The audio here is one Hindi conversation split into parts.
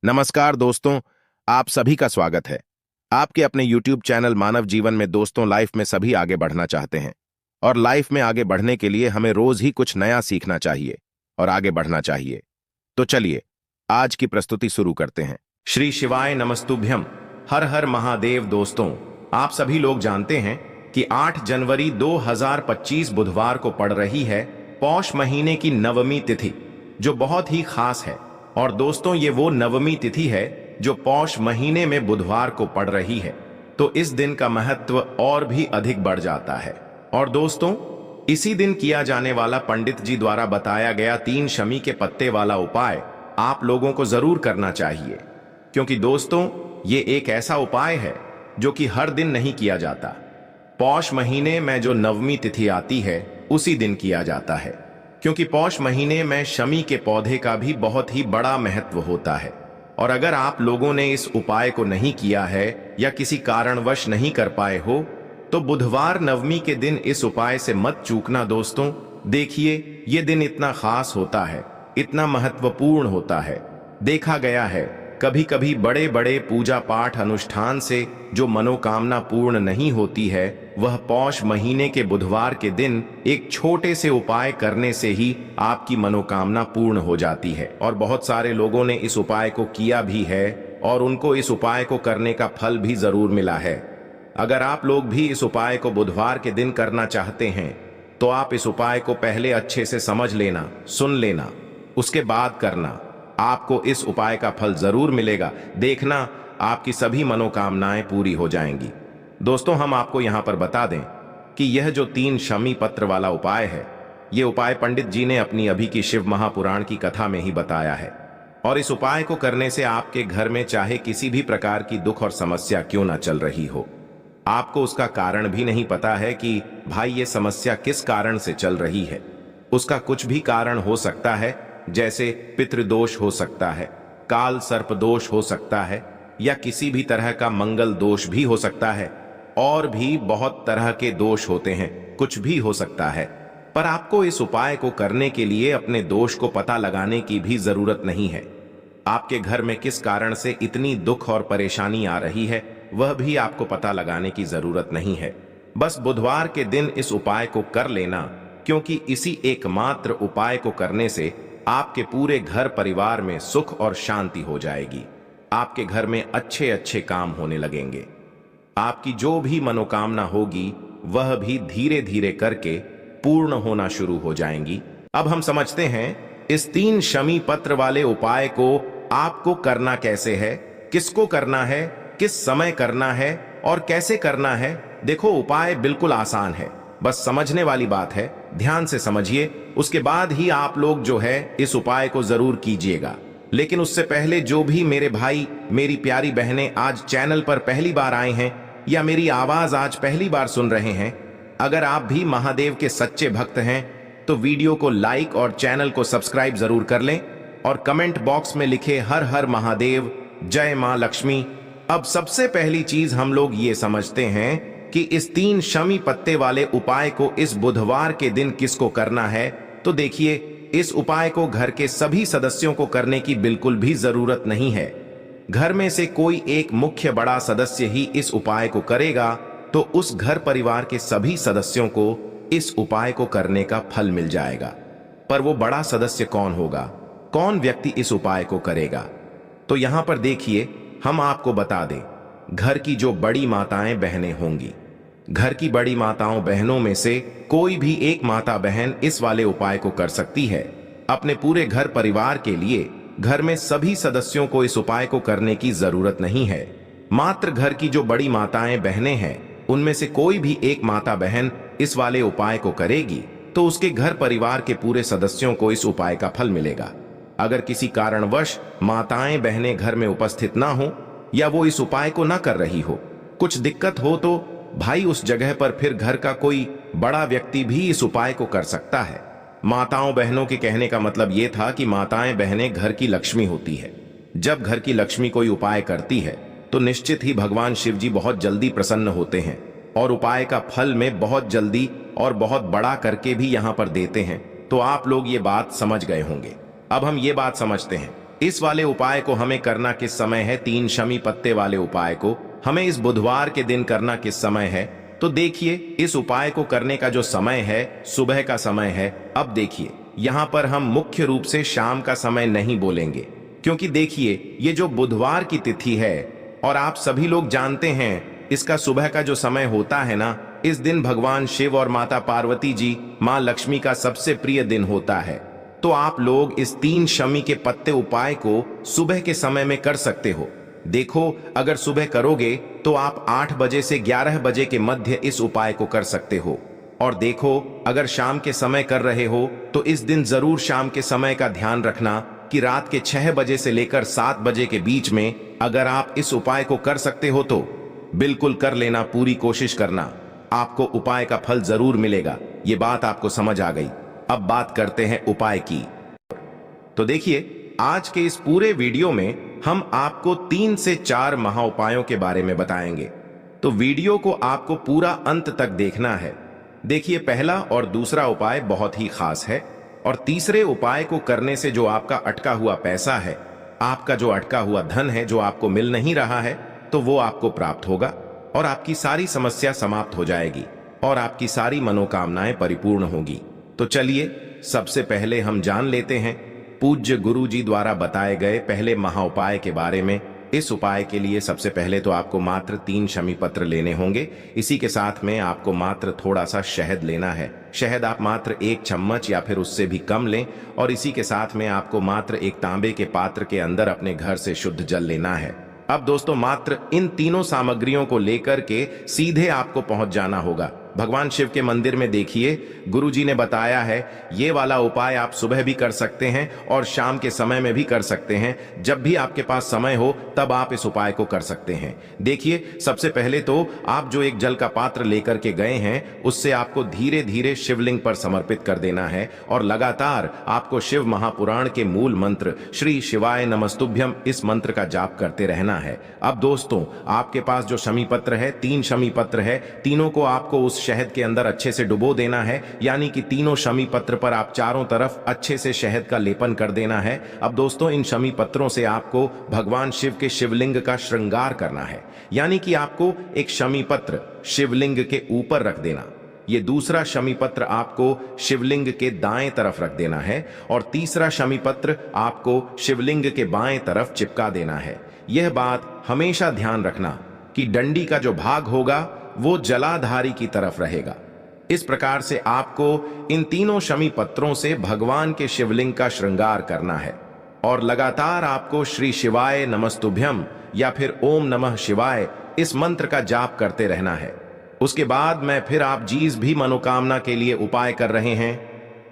नमस्कार दोस्तों, आप सभी का स्वागत है। आपके अपने YouTube चैनल मानव जीवन में दोस्तों लाइफ में सभी आगे बढ़ना चाहते हैं और लाइफ में आगे बढ़ने के लिए हमें रोज ही कुछ नया सीखना चाहिए और आगे बढ़ना चाहिए। तो चलिए आज की प्रस्तुति शुरू करते हैं। श्री शिवाय नमस्तुभ्यम, हर हर महादेव। दोस्तों, आप सभी लोग जानते हैं कि 8 जनवरी 2025 बुधवार को पड़ रही है पौष महीने की नवमी तिथि, जो बहुत ही खास है। और दोस्तों, ये वो नवमी तिथि है जो पौष महीने में बुधवार को पड़ रही है, तो इस दिन का महत्व और भी अधिक बढ़ जाता है। और दोस्तों, इसी दिन किया जाने वाला पंडित जी द्वारा बताया गया 3 शमी के पत्ते वाला उपाय आप लोगों को जरूर करना चाहिए, क्योंकि दोस्तों ये एक ऐसा उपाय है जो कि हर दिन नहीं किया जाता। पौष महीने में जो नवमी तिथि आती है उसी दिन किया जाता है, क्योंकि पौष महीने में शमी के पौधे का भी बहुत ही बड़ा महत्व होता है। और अगर आप लोगों ने इस उपाय को नहीं किया है या किसी कारणवश नहीं कर पाए हो, तो बुधवार नवमी के दिन इस उपाय से मत चूकना दोस्तों। देखिए, ये दिन इतना खास होता है, इतना महत्वपूर्ण होता है। देखा गया है कभी कभी बड़े बड़े पूजा पाठ अनुष्ठान से जो मनोकामना पूर्ण नहीं होती है, वह पौष महीने के बुधवार के दिन एक छोटे से उपाय करने से ही आपकी मनोकामना पूर्ण हो जाती है। और बहुत सारे लोगों ने इस उपाय को किया भी है और उनको इस उपाय को करने का फल भी जरूर मिला है। अगर आप लोग भी इस उपाय को बुधवार के दिन करना चाहते हैं, तो आप इस उपाय को पहले अच्छे से समझ लेना, सुन लेना, उसके बाद करना। आपको इस उपाय का फल जरूर मिलेगा। देखना, आपकी सभी मनोकामनाएं पूरी हो जाएंगी। दोस्तों, हम आपको यहां पर बता दें कि यह जो 3 शमी पत्र वाला उपाय है, यह उपाय पंडित जी ने अपनी अभी की शिव महापुराण की कथा में ही बताया है। और इस उपाय को करने से आपके घर में चाहे किसी भी प्रकार की दुख और समस्या क्यों ना चल रही हो, आपको उसका कारण भी नहीं पता है कि भाई ये समस्या किस कारण से चल रही है। उसका कुछ भी कारण हो सकता है, जैसे पितृदोष हो सकता है, काल सर्प दोष हो सकता है, या किसी भी तरह का मंगल दोष भी हो सकता है। और भी बहुत तरह के दोष होते हैं, कुछ भी हो सकता है। पर आपको इस उपाय को करने के लिए अपने दोष को पता लगाने की भी जरूरत नहीं है। आपके घर में किस कारण से इतनी दुख और परेशानी आ रही है, वह भी आपको पता लगाने की जरूरत नहीं है। बस बुधवार के दिन इस उपाय को कर लेना, क्योंकि इसी एकमात्र उपाय को करने से आपके पूरे घर परिवार में सुख और शांति हो जाएगी। आपके घर में अच्छे अच्छे काम होने लगेंगे। आपकी जो भी मनोकामना होगी वह भी धीरे धीरे करके पूर्ण होना शुरू हो जाएंगी। अब हम समझते हैं इस 3 शमी पत्र वाले उपाय को आपको करना कैसे है, किसको करना है, किस समय करना है और कैसे करना है। देखो, उपाय बिल्कुल आसान है, बस समझने वाली बात है। ध्यान से समझिए, उसके बाद ही आप लोग जो है इस उपाय को जरूर कीजिएगा। लेकिन उससे पहले जो भी मेरे भाई, मेरी प्यारी बहनें आज चैनल पर पहली बार आए हैं या मेरी आवाज आज पहली बार सुन रहे हैं, अगर आप भी महादेव के सच्चे भक्त हैं तो वीडियो को लाइक और चैनल को सब्सक्राइब जरूर कर लें और कमेंट बॉक्स में लिखे हर हर महादेव, जय मां लक्ष्मी। अब सबसे पहली चीज हम लोग ये समझते हैं कि इस 3 शमी पत्ते वाले उपाय को इस बुधवार के दिन किसको करना है। तो देखिए, इस उपाय को घर के सभी सदस्यों को करने की बिल्कुल भी जरूरत नहीं है। घर में से कोई एक मुख्य बड़ा सदस्य ही इस उपाय को करेगा तो उस घर परिवार के सभी सदस्यों को इस उपाय को करने का फल मिल जाएगा। पर वो बड़ा सदस्य कौन होगा, कौन व्यक्ति इस उपाय को करेगा? तो यहां पर देखिए, हम आपको बता दें, घर की जो बड़ी माताएं बहनें होंगी, घर की बड़ी माताओं बहनों में से कोई भी एक माता बहन इस वाले उपाय को कर सकती है। अपने पूरे घर परिवार के लिए घर में सभी सदस्यों को इस उपाय को करने की जरूरत नहीं है। मात्र घर की जो बड़ी माताएं बहनें हैं, उनमें से कोई भी एक माता बहन इस वाले उपाय को करेगी तो उसके घर परिवार के पूरे सदस्यों को इस उपाय का फल मिलेगा। अगर किसी कारणवश माताएं बहनें घर में उपस्थित ना हो या वो इस उपाय को ना कर रही हो, कुछ दिक्कत हो, तो भाई उस जगह पर फिर घर का कोई बड़ा व्यक्ति भी इस उपाय को कर सकता है। माताओं बहनों के कहने का मतलब यह था कि माताएं बहनें घर की लक्ष्मी होती है। जब घर की लक्ष्मी कोई उपाय करती है तो निश्चित ही भगवान शिव जी बहुत जल्दी प्रसन्न होते हैं और उपाय का फल में बहुत जल्दी और बहुत बड़ा करके भी यहां पर देते हैं। तो आप लोग ये बात समझ गए होंगे। अब हम ये बात समझते हैं इस वाले उपाय को हमें करना किस समय है? 3 शमी पत्ते वाले उपाय को हमें इस बुधवार के दिन करना किस समय है? तो देखिए, इस उपाय को करने का जो समय है सुबह का समय है। अब देखिए, यहाँ पर हम मुख्य रूप से शाम का समय नहीं बोलेंगे, क्योंकि देखिए ये जो बुधवार की तिथि है और आप सभी लोग जानते हैं इसका सुबह का जो समय होता है ना, इस दिन भगवान शिव और माता पार्वती जी, माँ लक्ष्मी का सबसे प्रिय दिन होता है। तो आप लोग इस 3 शमी के पत्ते उपाय को सुबह के समय में कर सकते हो। देखो, अगर सुबह करोगे तो आप 8 बजे से 11 बजे के मध्य इस उपाय को कर सकते हो। और देखो, अगर शाम के समय कर रहे हो तो इस दिन जरूर शाम के समय का ध्यान रखना कि रात के 6 बजे से लेकर 7 बजे के बीच में अगर आप इस उपाय को कर सकते हो तो बिल्कुल कर लेना, पूरी कोशिश करना, आपको उपाय का फल जरूर मिलेगा। ये बात आपको समझ आ गई। अब बात करते हैं उपाय की। तो देखिए, आज के इस पूरे वीडियो में हम आपको 3 से 4 महा उपायों के बारे में बताएंगे, तो वीडियो को आपको पूरा अंत तक देखना है। देखिए, पहला और दूसरा उपाय बहुत ही खास है और तीसरे उपाय को करने से जो आपका अटका हुआ पैसा है, आपका जो अटका हुआ धन है जो आपको मिल नहीं रहा है, तो वो आपको प्राप्त होगा और आपकी सारी समस्या समाप्त हो जाएगी और आपकी सारी मनोकामनाएं परिपूर्ण होगी। तो चलिए, सबसे पहले हम जान लेते हैं पूज्य गुरु जी द्वारा बताए गए पहले महा उपाय के बारे में। इस उपाय के लिए सबसे पहले तो आपको मात्र 3 शमी पत्र लेने होंगे। इसी के साथ में आपको मात्र थोड़ा सा शहद लेना है। शहद आप मात्र 1 चम्मच या फिर उससे भी कम लें और इसी के साथ में आपको मात्र एक तांबे के पात्र के अंदर अपने घर से शुद्ध जल लेना है। अब दोस्तों, मात्र इन तीनों सामग्रियों को लेकर के सीधे आपको पहुंच जाना होगा भगवान शिव के मंदिर में। देखिए, गुरुजी ने बताया है ये वाला उपाय आप सुबह भी कर सकते हैं और शाम के समय में भी कर सकते हैं। जब भी आपके पास समय हो तब आप इस उपाय को कर सकते हैं। देखिए, सबसे पहले तो आप जो एक जल का पात्र लेकर के गए हैं उससे आपको धीरे धीरे शिवलिंग पर समर्पित कर देना है और लगातार आपको शिव महापुराण के मूल मंत्र श्री शिवाय नमस्तुभ्यम इस मंत्र का जाप करते रहना है। अब दोस्तों, आपके पास जो शमी पत्र है, 3 शमी पत्र है, तीनों को आपको उस शहद के अंदर अच्छे से डुबो देना है। यानी कि तीनों शमी पत्र पर आप चारों तरफ अच्छे से शहद का लेपन कर देना है। अब दोस्तों, इन शमी पत्रों से आपको भगवान शिव के शिवलिंग का श्रृंगार करना है। यानी कि आपको एक शमी पत्र शिवलिंग के ऊपर रख देना, ये दूसरा शमी पत्र आपको शिवलिंग के दाएं तरफ रख देना है और तीसरा शमी पत्र आपको शिवलिंग के बाएं तरफ चिपका देना है। यह बात हमेशा ध्यान रखना कि डंडी का जो भाग होगा वो जलाधारी की तरफ रहेगा। इस प्रकार से आपको इन तीनों शमी पत्रों से भगवान के शिवलिंग का श्रृंगार करना है और लगातार आपको श्री शिवाय नमस्तुभ्यम या फिर ओम नमः शिवाय इस मंत्र का जाप करते रहना है। उसके बाद में फिर आप जिस भी मनोकामना के लिए उपाय कर रहे हैं,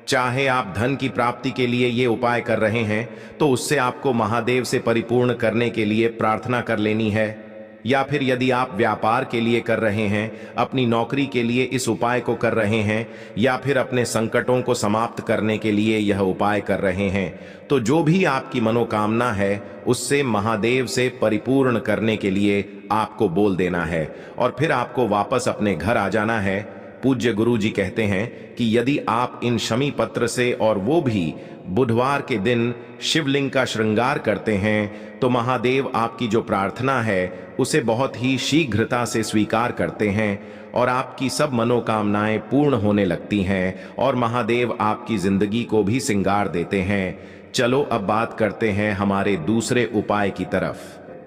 चाहे आप धन की प्राप्ति के लिए ये उपाय कर रहे हैं तो उससे आपको महादेव से परिपूर्ण करने के लिए प्रार्थना कर लेनी है, या फिर यदि आप व्यापार के लिए कर रहे हैं, अपनी नौकरी के लिए इस उपाय को कर रहे हैं, या फिर अपने संकटों को समाप्त करने के लिए यह उपाय कर रहे हैं, तो जो भी आपकी मनोकामना है उससे महादेव से परिपूर्ण करने के लिए आपको बोल देना है और फिर आपको वापस अपने घर आ जाना है। पूज्य गुरु जी कहते हैं कि यदि आप इन शमी पत्र से और वो भी बुधवार के दिन शिवलिंग का श्रृंगार करते हैं तो महादेव आपकी जो प्रार्थना है उसे बहुत ही शीघ्रता से स्वीकार करते हैं और आपकी सब मनोकामनाएं पूर्ण होने लगती हैं और महादेव आपकी जिंदगी को भी सिंगार देते हैं। चलो अब बात करते हैं हमारे दूसरे उपाय की तरफ।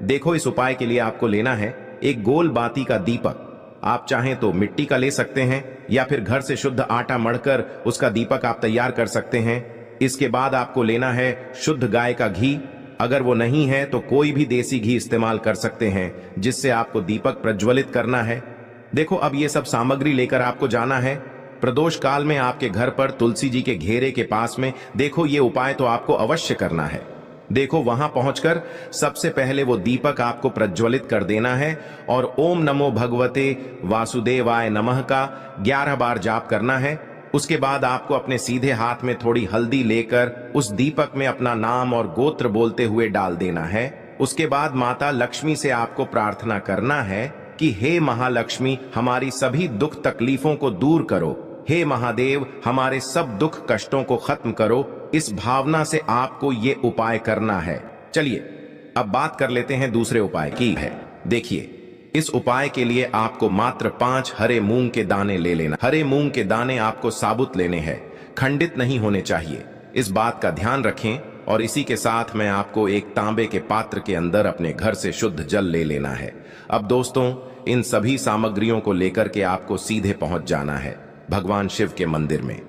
देखो, इस उपाय के लिए आपको लेना है एक गोल बाती का दीपक। आप चाहें तो मिट्टी का ले सकते हैं या फिर घर से शुद्ध आटा मढ़कर उसका दीपक आप तैयार कर सकते हैं। इसके बाद आपको लेना है शुद्ध गाय का घी। अगर वो नहीं है तो कोई भी देसी घी इस्तेमाल कर सकते हैं जिससे आपको दीपक प्रज्वलित करना है। देखो, अब ये सब सामग्री लेकर आपको जाना है प्रदोष काल में आपके घर पर तुलसी जी के घेरे के पास में। देखो, ये उपाय तो आपको अवश्य करना है। देखो, वहां पहुंचकर सबसे पहले वो दीपक आपको प्रज्वलित कर देना है और ओम नमो भगवते वासुदेवाय नमः का 11 बार जाप करना है। उसके बाद आपको अपने सीधे हाथ में थोड़ी हल्दी लेकर उस दीपक में अपना नाम और गोत्र बोलते हुए डाल देना है। उसके बाद माता लक्ष्मी से आपको प्रार्थना करना है कि हे महालक्ष्मी, हमारी सभी दुख तकलीफों को दूर करो। हे महादेव, हमारे सब दुख कष्टों को खत्म करो। इस भावना से आपको ये उपाय करना है। चलिए अब बात कर लेते हैं दूसरे उपाय की है। देखिए, इस उपाय के लिए आपको मात्र 5 हरे मूंग के दाने ले लेना। हरे मूंग के दाने आपको साबुत लेने हैं, खंडित नहीं होने चाहिए। इस बात का ध्यान रखें। और इसी के साथ मैं आपको एक तांबे के पात्र के अंदर अपने घर से शुद्ध जल ले लेना है। अब दोस्तों, इन सभी सामग्रियों को लेकर के आपको सीधे पहुंच जाना है भगवान शिव के मंदिर में।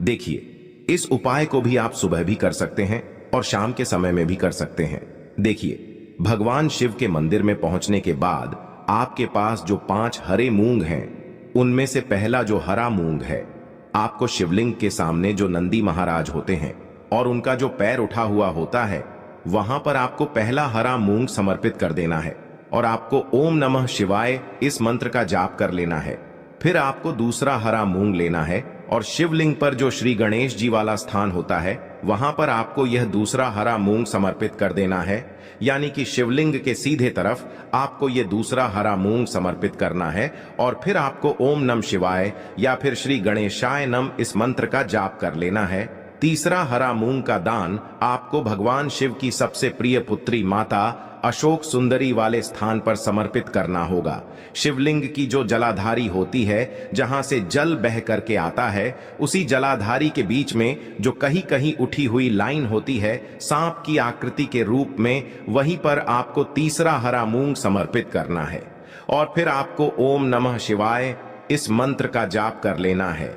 देखिए, इस उपाय को भी आप सुबह भी कर सकते हैं और शाम के समय में भी कर सकते हैं। देखिए, भगवान शिव के मंदिर में पहुंचने के बाद आपके पास जो 5 हरे मूंग हैं, उनमें से पहला जो हरा मूंग है, आपको शिवलिंग के सामने जो नंदी महाराज होते हैं और उनका जो पैर उठा हुआ होता है, वहां पर आपको पहला हरा मूंग समर्पित कर देना है और आपको ओम नमः शिवाय इस मंत्र का जाप कर लेना है। फिर आपको दूसरा हरा मूंग लेना है और शिवलिंग पर जो श्री गणेश जी वाला स्थान होता है, वहां पर आपको यह दूसरा हरा मूंग समर्पित कर देना है। यानी कि शिवलिंग के सीधे तरफ आपको यह दूसरा हरा मूंग समर्पित करना है और फिर आपको ओम नमः शिवाय या फिर श्री गणेशाय नमः इस मंत्र का जाप कर लेना है। तीसरा हरा मूंग का दान आपको भगवान शिव की सबसे प्रिय पुत्री माता अशोक सुंदरी वाले स्थान पर समर्पित करना होगा। शिवलिंग की जो जलाधारी होती है, जहां से जल बह करके आता है, उसी जलाधारी के बीच में जो कहीं कहीं उठी हुई लाइन होती है सांप की आकृति के रूप में, वहीं पर आपको तीसरा हरा मूंग समर्पित करना है और फिर आपको ओम नमः शिवाय इस मंत्र का जाप कर लेना है।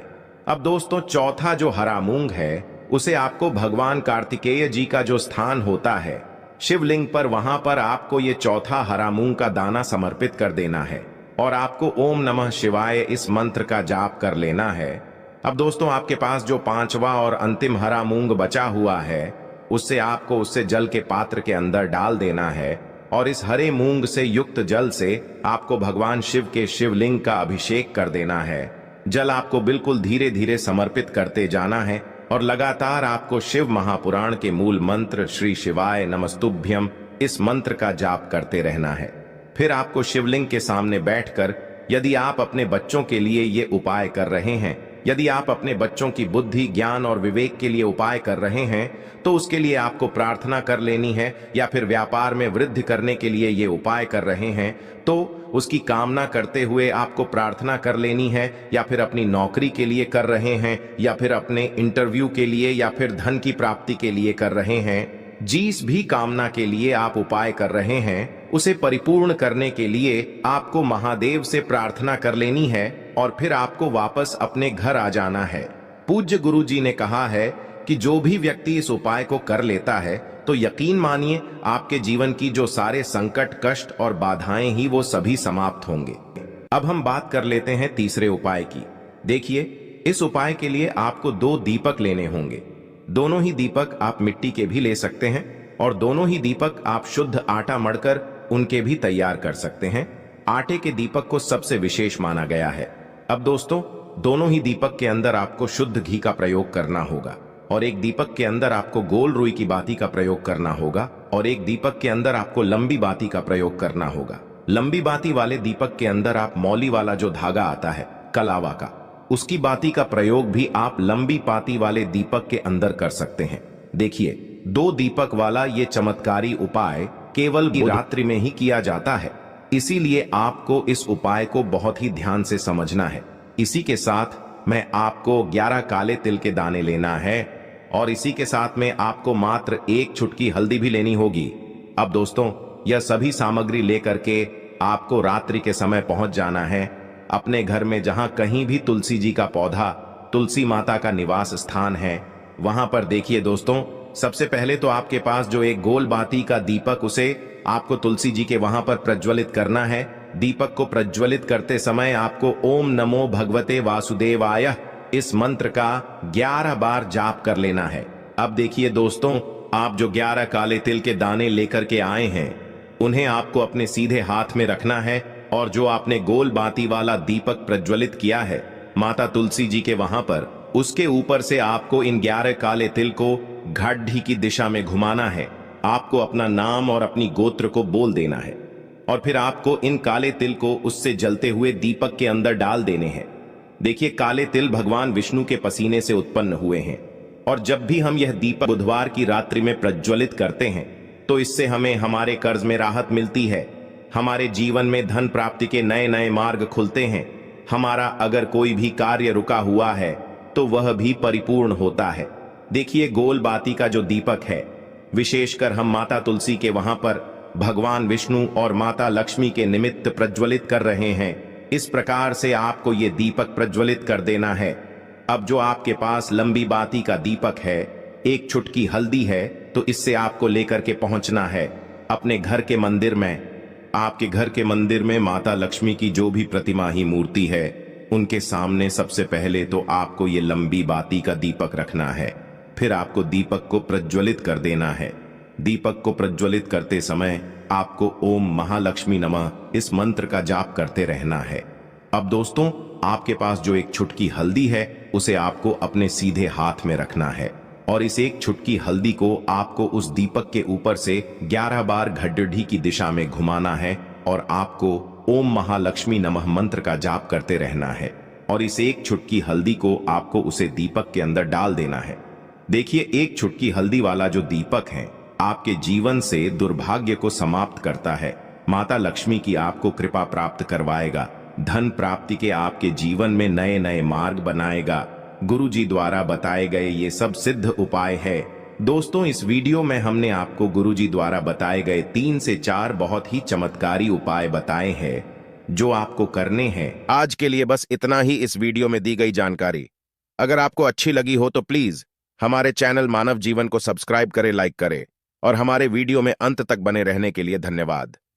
अब दोस्तों, चौथा जो हरा मूंग है, उसे आपको भगवान कार्तिकेय जी का जो स्थान होता है शिवलिंग पर, वहां पर आपको ये चौथा हरा मूंग का दाना समर्पित कर देना है और आपको ओम नमः शिवाय इस मंत्र का जाप कर लेना है। अब दोस्तों, आपके पास जो 5वां और अंतिम हरा मूंग बचा हुआ है, उससे जल के पात्र के अंदर डाल देना है और इस हरे मूंग से युक्त जल से आपको भगवान शिव के शिवलिंग का अभिषेक कर देना है। जल आपको बिल्कुल धीरे धीरे समर्पित करते जाना है और लगातार आपको शिव महापुराण के मूल मंत्र श्री शिवाय नमस्तुभ्यम इस मंत्र का जाप करते रहना है। फिर आपको शिवलिंग के सामने बैठकर, यदि आप अपने बच्चों के लिए ये उपाय कर रहे हैं, यदि आप अपने बच्चों की बुद्धि, ज्ञान और विवेक के लिए उपाय कर रहे हैं, तो उसके लिए आपको प्रार्थना कर लेनी है। या फिर व्यापार में वृद्धि करने के लिए ये उपाय कर रहे हैं, तो उसकी कामना करते हुए आपको प्रार्थना कर लेनी है। या फिर अपनी नौकरी के लिए कर रहे हैं, या फिर अपने इंटरव्यू के लिए, या फिर धन की प्राप्ति के लिए कर रहे हैं, जिस भी कामना के लिए आप उपाय कर रहे हैं, उसे परिपूर्ण करने के लिए आपको महादेव से प्रार्थना कर लेनी है और फिर आपको वापस अपने घर आ जाना है। पूज्य गुरु जी ने कहा है कि जो भी व्यक्ति इस उपाय को कर लेता है, तो यकीन मानिए आपके जीवन की जो सारे संकट, कष्ट और बाधाएं ही वो सभी समाप्त होंगे। अब हम बात कर लेते हैं तीसरे उपाय की। देखिए, इस उपाय के लिए आपको 2 दीपक लेने होंगे। दोनों ही दीपक आप मिट्टी के भी ले सकते हैं और दोनों ही दीपक आप शुद्ध आटा मढ़कर उनके भी तैयार कर सकते हैं। आटे के दीपक को सबसे विशेष माना गया है। अब दोस्तों, दोनों ही दीपक के अंदर आपको शुद्ध घी का प्रयोग करना होगा और एक दीपक के अंदर आपको गोल रुई की बाती का प्रयोग करना होगा और एक दीपक के अंदर आपको लंबी बाती का प्रयोग करना होगा। लंबी बाती वाले दीपक के अंदर आप मौली वाला जो धागा आता है कलावा का, उसकी बाती का प्रयोग भी आप लंबी बाती वाले दीपक के अंदर कर सकते हैं। देखिए, 2 दीपक वाला ये चमत्कारी उपाय केवल रात्रि में ही किया जाता है, इसीलिए आपको इस उपाय को बहुत ही ध्यान से समझना है। इसी के साथ मैं आपको 11 काले तिल के दाने लेना है और इसी के साथ में आपको मात्र 1 चुटकी हल्दी भी लेनी होगी। अब दोस्तों, यह सभी सामग्री लेकर के आपको रात्रि के समय पहुंच जाना है अपने घर में, जहां कहीं भी तुलसी जी का पौधा, तुलसी माता का निवास स्थान है, वहां पर देखिए दोस्तों, सबसे पहले तो आपके पास जो एक गोल बाती का दीपक, उसे आपको तुलसी जी के वहां पर प्रज्वलित करना है। दीपक को प्रज्वलित करते समय आपको ओम नमो भगवते वासुदेवाय इस मंत्र का 11 बार जाप कर लेना है। अब देखिए दोस्तों, आप जो 11 काले तिल के दाने लेकर के आए हैं, उन्हें आपको अपने सीधे हाथ में रखना है और जो आपने गोल बाती वाला दीपक प्रज्वलित किया है माता तुलसी जी के वहां पर, उसके ऊपर से आपको इन 11 काले तिल को घाटी की दिशा में घुमाना है। आपको अपना नाम और अपनी गोत्र को बोल देना है और फिर आपको इन काले तिल को उससे जलते हुए दीपक के अंदर डाल देने हैं। देखिए, काले तिल भगवान विष्णु के पसीने से उत्पन्न हुए हैं और जब भी हम यह दीपक बुधवार की रात्रि में प्रज्वलित करते हैं तो इससे हमें हमारे कर्ज में राहत मिलती है, हमारे जीवन में धन प्राप्ति के नए नए मार्ग खुलते हैं, हमारा अगर कोई भी कार्य रुका हुआ है तो वह भी परिपूर्ण होता है। देखिए, गोल बाती का जो दीपक है, विशेषकर हम माता तुलसी के वहां पर भगवान विष्णु और माता लक्ष्मी के निमित्त प्रज्वलित कर रहे हैं। इस प्रकार से आपको ये दीपक प्रज्वलित कर देना है। अब जो आपके पास लंबी बाती का दीपक है, एक चुटकी हल्दी है, तो इससे आपको लेकर के पहुंचना है अपने घर के मंदिर में। आपके घर के मंदिर में माता लक्ष्मी की जो भी प्रतिमा ही मूर्ति है, उनके सामने सबसे पहले तो आपको ये लंबी बाती का दीपक रखना है। फिर आपको दीपक को प्रज्वलित कर देना है। दीपक को प्रज्वलित करते समय आपको ओम महालक्ष्मी नमः इस मंत्र का जाप करते रहना है। अब दोस्तों, आपके पास जो एक चुटकी हल्दी है, उसे आपको अपने सीधे हाथ में रखना है और इस एक चुटकी हल्दी को आपको उस दीपक के ऊपर से 11 बार घड्डी की दिशा में घुमाना है और आपको ओम महालक्ष्मी नमः मंत्र का जाप करते रहना है और इस एक चुटकी हल्दी को आपको उसे दीपक के अंदर डाल देना है। देखिए, एक चुटकी हल्दी वाला जो दीपक है आपके जीवन से दुर्भाग्य को समाप्त करता है, माता लक्ष्मी की आपको कृपा प्राप्त करवाएगा, धन प्राप्ति के आपके जीवन में नए नए मार्ग बनाएगा। गुरु जी द्वारा बताए गए ये सब सिद्ध उपाय है। दोस्तों, इस वीडियो में हमने आपको गुरु जी द्वारा बताए गए 3 से 4 बहुत ही चमत्कारी उपाय बताए हैं जो आपको करने हैं। आज के लिए बस इतना ही इस वीडियो में दी गई जानकारी। अगर आपको अच्छी लगी हो तो प्लीज हमारे चैनल मानव जीवन को सब्सक्राइब करें, लाइक करें और हमारे वीडियो में अंत तक बने रहने के लिए धन्यवाद।